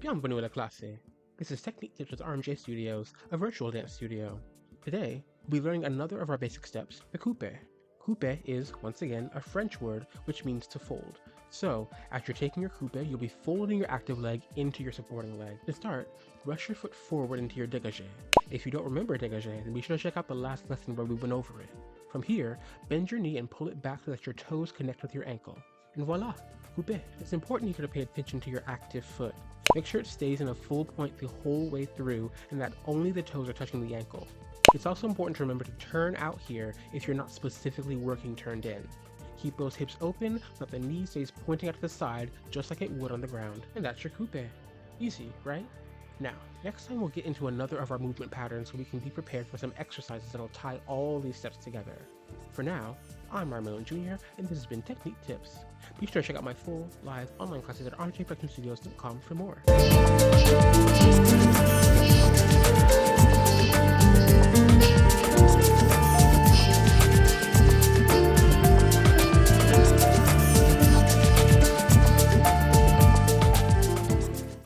Bienvenue à la classe. This is Technique Tips with RMJ Studios, a virtual dance studio. Today, we'll be learning another of our basic steps, the coupe. Coupe is, once again, a French word which means to fold. So, as you're taking your coupe, you'll be folding your active leg into your supporting leg. To start, brush your foot forward into your dégagé. If you don't remember dégagé, then be sure to check out the last lesson where we went over it. From here, bend your knee and pull it back so that your toes connect with your ankle. And voila, coupe. It's important here to pay attention to your active foot. Make sure it stays in a full point the whole way through and that only the toes are touching the ankle. It's also important to remember to turn out here if you're not specifically working turned in. Keep those hips open so that the knee stays pointing out to the side just like it would on the ground. And that's your coupe. Easy, right? Now, next time we'll get into another of our movement patterns so we can be prepared for some exercises that'll tie all these steps together. For now, I'm Malone Jr., and this has been Technique Tips. Be sure to check out my full, live, online classes at rmjstudios.com for more.